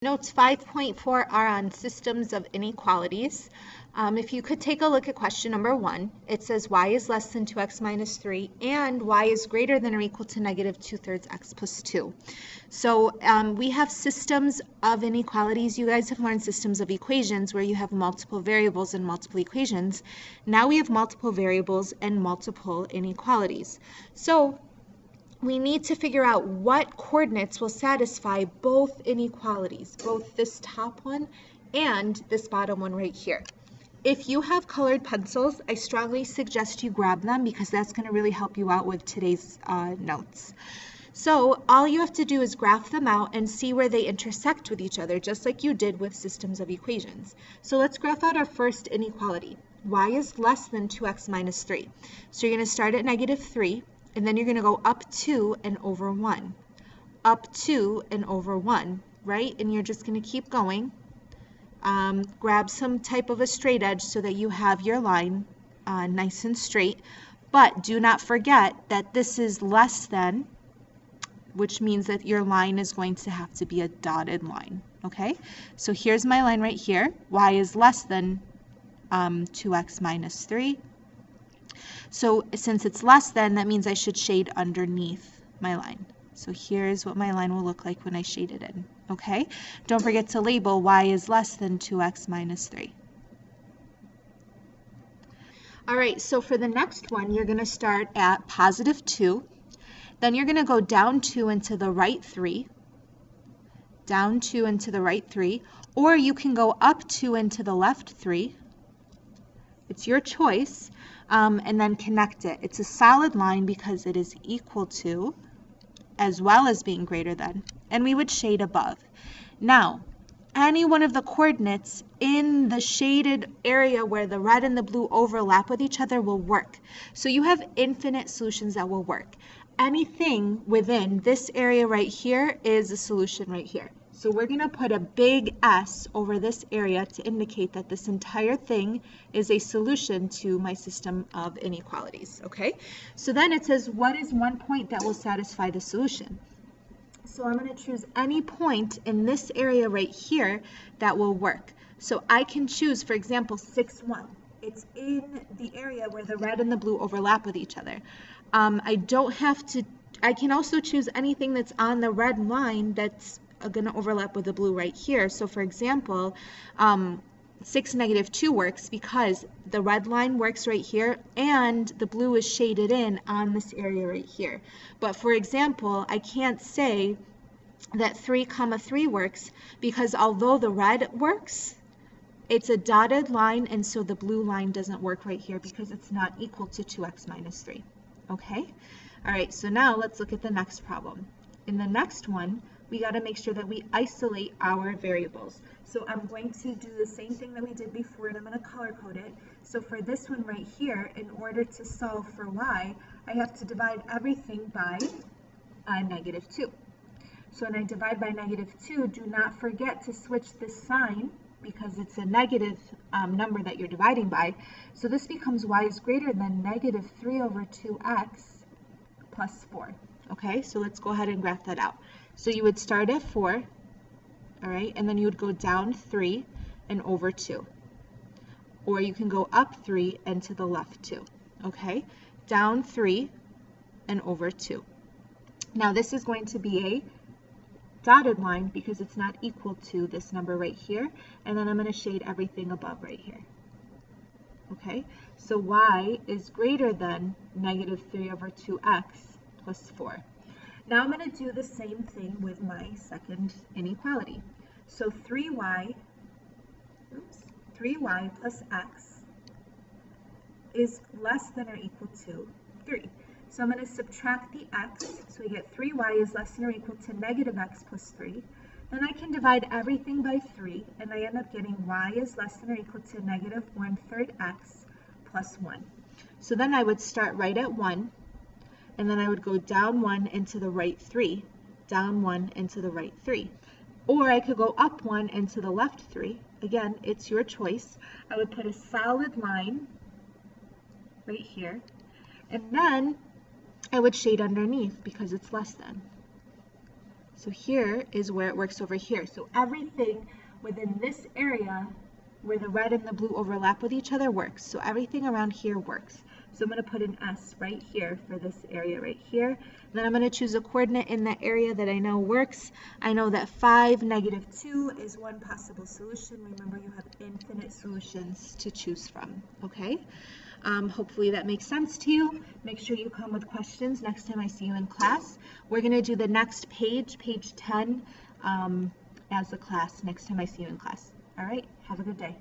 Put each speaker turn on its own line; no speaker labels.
Notes 5.4 are on systems of inequalities. If you could take a look at question number 1, it says y is less than 2x minus 3 and y is greater than or equal to negative 2/3 x plus 2. So we have systems of inequalities. You guys have learned systems of equations where you have multiple variables and multiple equations. Now we have multiple variables and multiple inequalities. So we need to figure out what coordinates will satisfy both inequalities, both this top one and this bottom one right here. If you have colored pencils, I strongly suggest you grab them because that's going to really help you out with today's notes. So all you have to do is graph them out and see where they intersect with each other, just like you did with systems of equations. So let's graph out our first inequality. Y is less than 2x minus 3. So you're going to start at negative 3. And then you're going to go up 2 and over 1. Up 2 and over 1, right? And you're just going to keep going. Grab some type of a straight edge so that you have your line nice and straight. But do not forget that this is less than, which means that your line is going to have to be a dotted line, okay? So here's my line right here. Y is less than 2x minus 3. So since it's less than, that means I should shade underneath my line. So here's what my line will look like when I shade it in, okay? Don't forget to label y is less than 2x minus 3. All right, so for the next one, you're going to start at positive 2. Then you're going to go down 2 into the right 3. Down 2 into the right 3. Or you can go up 2 into the left 3. It's your choice. And then connect it. It's a solid line because it is equal to as well as being greater than. And we would shade above. Now, any one of the coordinates in the shaded area where the red and the blue overlap with each other will work. So you have infinite solutions that will work. Anything within this area right here is a solution right here. So we're going to put a big S over this area to indicate that this entire thing is a solution to my system of inequalities, okay? So then it says, what is one point that will satisfy the solution? So I'm going to choose any point in this area right here that will work. So I can choose, for example, 6, 1. It's in the area where the red and the blue overlap with each other. I don't have to, I can also choose anything that's on the red line that's going to overlap with the blue right here. So for example, 6, negative 2 works because the red line works right here and the blue is shaded in on this area right here. But for example, I can't say that 3, 3 works because although the red works, it's a dotted line, and so the blue line doesn't work right here because it's not equal to 2x minus 3. Okay? All right, so now let's look at the next problem. In the next one, we got to make sure that we isolate our variables. So I'm going to do the same thing that we did before, and I'm going to color code it. So for this one right here, in order to solve for y, I have to divide everything by negative 2. So when I divide by negative 2, do not forget to switch the sign because it's a negative number that you're dividing by. So this becomes y is greater than negative 3 over 2x plus 4. Okay, so let's go ahead and graph that out. So you would start at 4, all right, and then you would go down 3 and over 2. Or you can go up 3 and to the left 2, okay? Down 3 and over 2. Now this is going to be a dotted line because it's not equal to this number right here, and then I'm going to shade everything above right here. Okay, so y is greater than negative 3 over 2x plus 4. Now I'm going to do the same thing with my second inequality. So 3y plus x is less than or equal to 3. So I'm going to subtract the x, so we get 3y is less than or equal to negative x plus 3. Then I can divide everything by 3, and I end up getting y is less than or equal to negative 1/3 x plus 1. So then I would start right at 1, and then I would go down 1 into the right 3, down 1 into the right 3. Or I could go up 1 into the left 3. Again, it's your choice. I would put a solid line right here, and then I would shade underneath because it's less than. So here is where it works over here. So everything within this area where the red and the blue overlap with each other works. So everything around here works. So I'm going to put an S right here for this area right here. Then I'm going to choose a coordinate in that area that I know works. I know that 5, -2 is one possible solution. Remember, you have infinite solutions to choose from, okay? Hopefully that makes sense to you. Make sure you come with questions next time I see you in class. We're going to do the next page, page 10, as a class next time I see you in class. All right, have a good day.